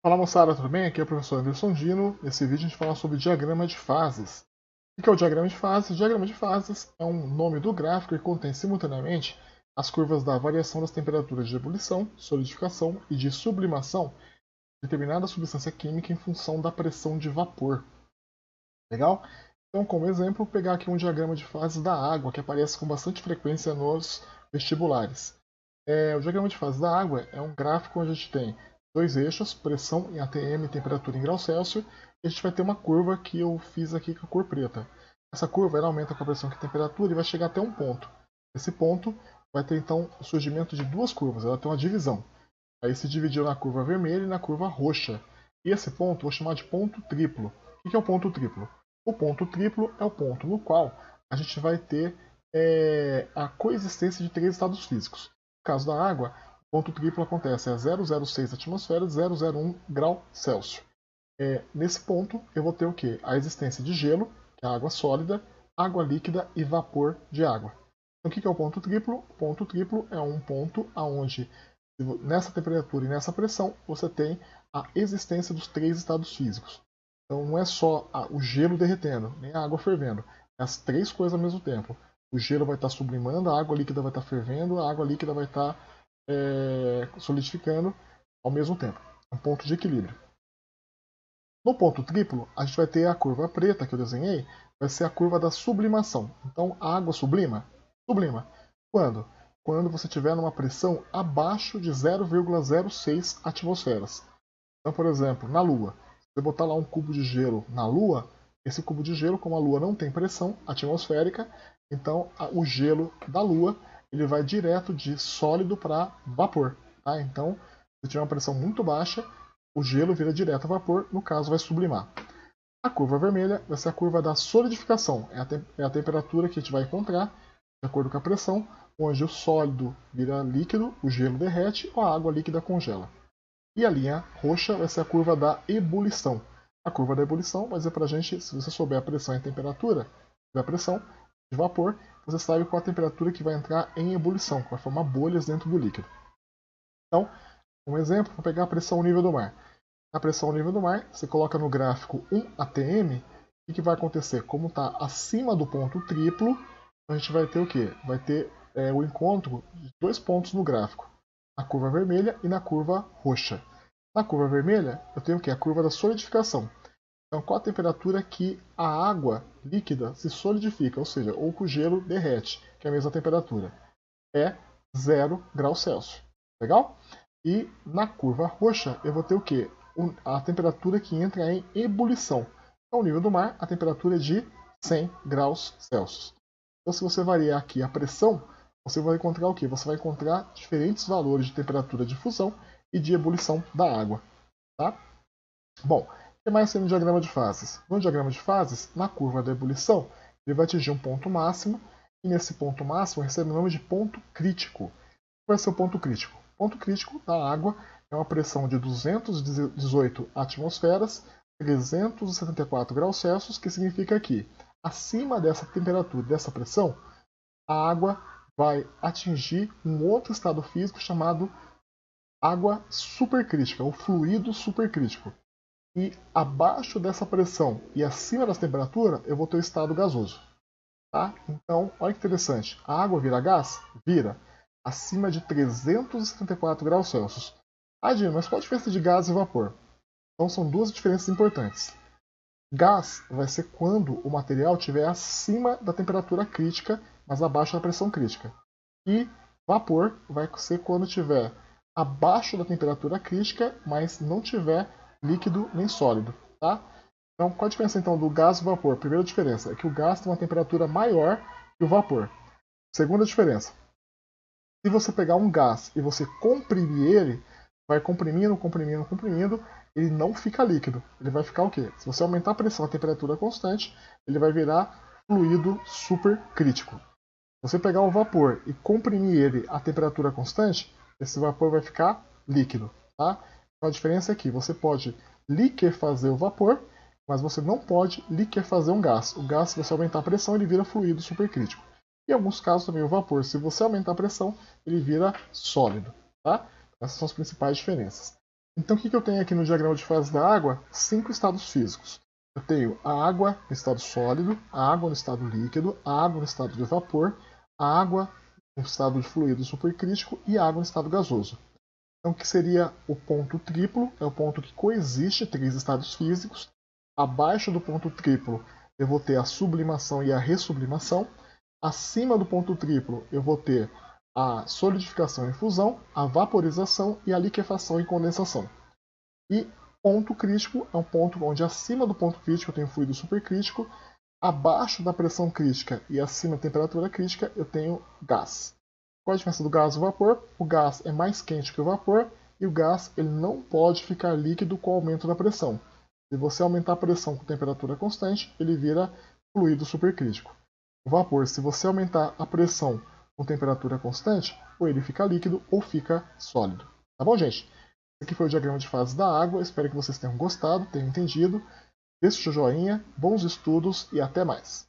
Fala moçada, tudo bem? Aqui é o professor Anderson Dino. Nesse vídeo a gente fala sobre diagrama de fases. O que é o diagrama de fases? O diagrama de fases é um nome do gráfico que contém simultaneamente as curvas da variação das temperaturas de ebulição, solidificação e de sublimação de determinada substância química em função da pressão de vapor. Legal? Então, como exemplo, vou pegar aqui um diagrama de fases da água que aparece com bastante frequência nos vestibulares. O diagrama de fases da água é um gráfico onde a gente tem dois eixos, pressão em atm e temperatura em graus Celsius, e a gente vai ter uma curva que eu fiz aqui com a cor preta. Essa curva ela aumenta com a pressão e a temperatura e vai chegar até um ponto. Esse ponto vai ter então o surgimento de duas curvas, ela tem uma divisão. Aí se dividiu na curva vermelha e na curva roxa. E esse ponto eu vou chamar de ponto triplo. O que é o ponto triplo? O ponto triplo é o ponto no qual a gente vai ter a coexistência de três estados físicos. No caso da água, o ponto triplo acontece a 0,06 atmosferas e 0,01 grau Celsius. Nesse ponto, eu vou ter o quê? A existência de gelo, que é a água sólida, água líquida e vapor de água. Então, o que é o ponto triplo? O ponto triplo é um ponto onde, nessa temperatura e nessa pressão, você tem a existência dos três estados físicos. Então, não é só o gelo derretendo, nem a água fervendo. É as três coisas ao mesmo tempo. O gelo vai estar sublimando, a água líquida vai estar fervendo, a água líquida vai estar solidificando ao mesmo tempo. É um ponto de equilíbrio. No ponto triplo, a gente vai ter a curva preta que eu desenhei, vai ser a curva da sublimação. Então, a água sublima? Sublima. Quando? Quando você estiver numa pressão abaixo de 0,06 atmosferas. Então, por exemplo, na Lua, se você botar lá um cubo de gelo na Lua, esse cubo de gelo, como a Lua não tem pressão atmosférica, então o gelo da Lua ele vai direto de sólido para vapor. Tá? Então, se tiver uma pressão muito baixa, o gelo vira direto a vapor, no caso vai sublimar. A curva vermelha vai ser a curva da solidificação, é a temperatura que a gente vai encontrar, de acordo com a pressão, onde o sólido vira líquido, o gelo derrete ou a água líquida congela. E a linha roxa vai ser a curva da ebulição. A curva da ebulição vai dizer para a gente, se você souber a pressão e a temperatura da pressão de vapor, você sabe qual a temperatura que vai entrar em ebulição, que vai formar bolhas dentro do líquido. Então, um exemplo, vou pegar a pressão nível do mar. A pressão nível do mar, você coloca no gráfico 1 atm, o que vai acontecer? Como está acima do ponto triplo, a gente vai ter o quê? Vai ter o encontro de dois pontos no gráfico, na curva vermelha e na curva roxa. Na curva vermelha, eu tenho o quê? A curva da solidificação. Então, qual a temperatura que a água líquida se solidifica, ou seja, ou que o gelo derrete, que é a mesma temperatura? É 0 graus Celsius. Legal? E na curva roxa, eu vou ter o quê? A temperatura que entra em ebulição. Ao nível do mar, a temperatura é de 100 graus Celsius. Então, se você variar aqui a pressão, você vai encontrar o quê? Você vai encontrar diferentes valores de temperatura de fusão e de ebulição da água. Tá? Bom, o que mais tem no diagrama de fases? No diagrama de fases, na curva da ebulição, ele vai atingir um ponto máximo, e nesse ponto máximo recebe o nome de ponto crítico. O que vai ser o ponto crítico? O ponto crítico da água é uma pressão de 218 atmosferas, 374 graus Celsius, que significa que, acima dessa temperatura, dessa pressão, a água vai atingir um outro estado físico chamado água supercrítica, ou fluido supercrítico. E abaixo dessa pressão e acima dessa temperatura, eu vou ter o estado gasoso. Tá? Então, olha que interessante. A água vira gás? Vira. Acima de 374 graus Celsius. Ah, Dino, mas qual a diferença de gás e vapor? Então, são duas diferenças importantes. Gás vai ser quando o material estiver acima da temperatura crítica, mas abaixo da pressão crítica. E vapor vai ser quando estiver abaixo da temperatura crítica, mas não tiver líquido nem sólido. Tá? Então, qual a diferença então do gás e do vapor? Primeira diferença é que o gás tem uma temperatura maior que o vapor. Segunda diferença, se você pegar um gás e você comprimir ele, vai comprimindo, comprimindo, comprimindo, ele não fica líquido. Ele vai ficar o quê? Se você aumentar a pressão e a temperatura constante, ele vai virar fluido supercrítico. Se você pegar o vapor e comprimir ele a temperatura constante, esse vapor vai ficar líquido. Tá? Então a diferença é que você pode liquefazer o vapor, mas você não pode liquefazer um gás. O gás, se você aumentar a pressão, ele vira fluido supercrítico. Em alguns casos também o vapor, se você aumentar a pressão, ele vira sólido. Tá? Essas são as principais diferenças. Então o que eu tenho aqui no diagrama de fase da água? 5 estados físicos. Eu tenho a água no estado sólido, a água no estado líquido, a água no estado de vapor, a água no estado de fluido supercrítico e a água no estado gasoso. Então, o que seria o ponto triplo? É o ponto que coexiste 3 estados físicos. Abaixo do ponto triplo, eu vou ter a sublimação e a ressublimação. Acima do ponto triplo, eu vou ter a solidificação e fusão, a vaporização e a liquefação e condensação. E ponto crítico é um ponto onde acima do ponto crítico eu tenho fluido supercrítico, abaixo da pressão crítica e acima da temperatura crítica eu tenho gás. Qual a diferença do gás e do vapor? O gás é mais quente que o vapor e o gás ele não pode ficar líquido com o aumento da pressão. Se você aumentar a pressão com temperatura constante, ele vira fluido supercrítico. O vapor, se você aumentar a pressão com temperatura constante, ou ele fica líquido ou fica sólido. Tá bom, gente? Esse aqui foi o diagrama de fase da água. Espero que vocês tenham gostado, tenham entendido. Deixe o seu joinha, bons estudos e até mais.